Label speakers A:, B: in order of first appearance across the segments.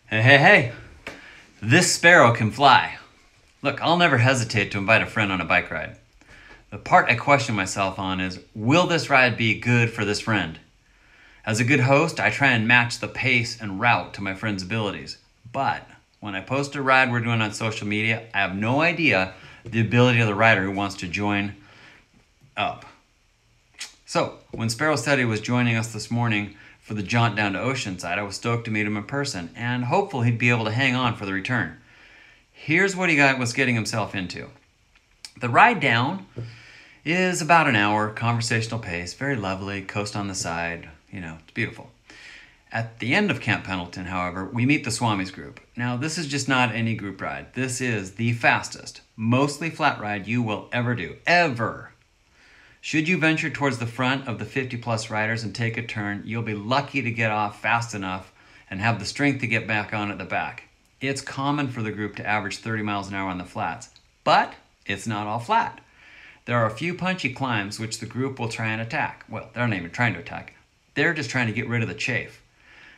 A: Hey, hey, hey! This Sparrow can fly. Look, I'll never hesitate to invite a friend on a bike ride. The part I question myself on is, will this ride be good for this friend? As a good host, I try and match the pace and route to my friend's abilities. But when I post a ride we're doing on social media, I have no idea the ability of the rider who wants to join up. So, when Sparrow said he was joining us this morning for the jaunt down to Oceanside, I was stoked to meet him in person and hopeful he'd be able to hang on for the return. Here's what he was getting himself into. The ride down is about an hour, conversational pace, very lovely, coast on the side, it's beautiful. At the end of Camp Pendleton, however, we meet the Swamis group. Now, this is just not any group ride. This is the fastest, mostly flat ride you will ever do, ever. Should you venture towards the front of the 50-plus riders and take a turn, you'll be lucky to get off fast enough and have the strength to get back on at the back. It's common for the group to average 30 miles an hour on the flats, but it's not all flat. There are a few punchy climbs which the group will try and attack. Well, they're not even trying to attack. They're just trying to get rid of the chafe.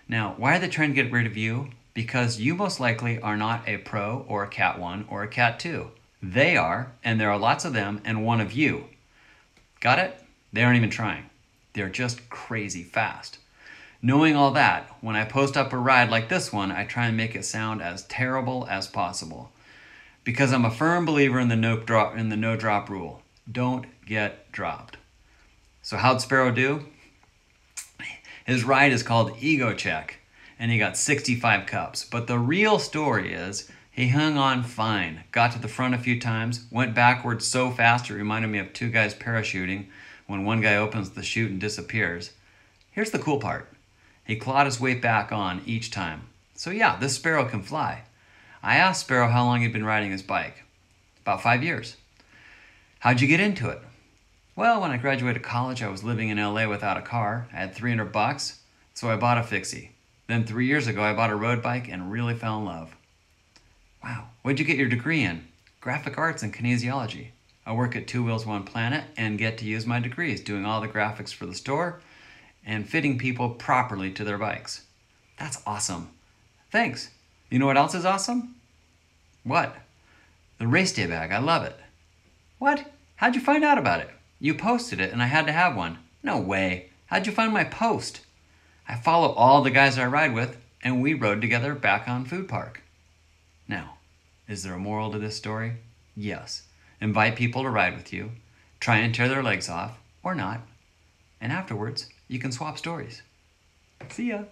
A: Now, why are they trying to get rid of you? Because you most likely are not a pro or a Cat 1 or a Cat 2. They are, and there are lots of them, and one of you. Got it? They aren't even trying. They're just crazy fast. Knowing all that, when I post up a ride like this one, I try and make it sound as terrible as possible. Because I'm a firm believer in the no drop rule. Don't get dropped. So how'd Sparrow do? His ride is called Ego Check, and he got 65 cups. But the real story is, he hung on fine, got to the front a few times, went backwards so fast it reminded me of two guys parachuting when one guy opens the chute and disappears. Here's the cool part. He clawed his way back on each time. So yeah, this Sparrow can fly. I asked Sparrow how long he'd been riding his bike. About 5 years. How'd you get into it? Well, when I graduated college, I was living in LA without a car. I had $300, so I bought a fixie. Then 3 years ago, I bought a road bike and really fell in love. Wow, what'd you get your degree in? Graphic arts and kinesiology. I work at Two Wheels One Planet and get to use my degrees doing all the graphics for the store and fitting people properly to their bikes. That's awesome. Thanks. You know what else is awesome? What? The race day bag. I love it. What? How'd you find out about it? You posted it and I had to have one. No way. How'd you find my post? I follow all the guys I ride with and we rode together back on Food Park. Now, is there a moral to this story? Yes. Invite people to ride with you, try and tear their legs off, or not, and afterwards, you can swap stories. See ya.